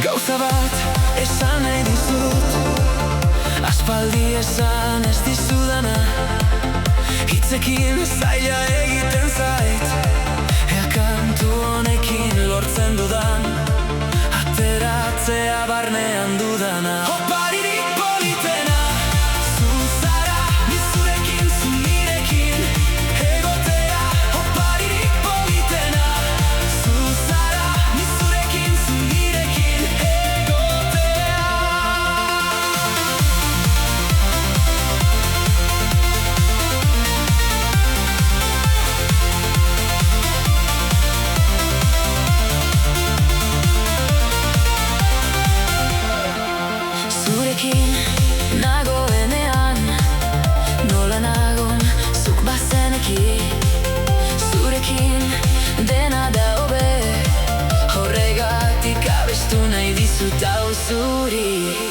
Gauza bat esan nahi dizut, aspaldi esan ez dizudana. Hitzekin zaila egiten zait, ea kantu honekin lortzen dudan, ateratzea barnean dudana. Oparirik politena, zu zara, ni zurekin, zu nirekin egotea. Oparirik politena, zu zara, ni zurekin, zu nirekin egotea. Zurekin nagoenean, nola nagon zuk bazeneki. Zurekin dena da hobe, horregatik abestu nahi dizut hau zuri.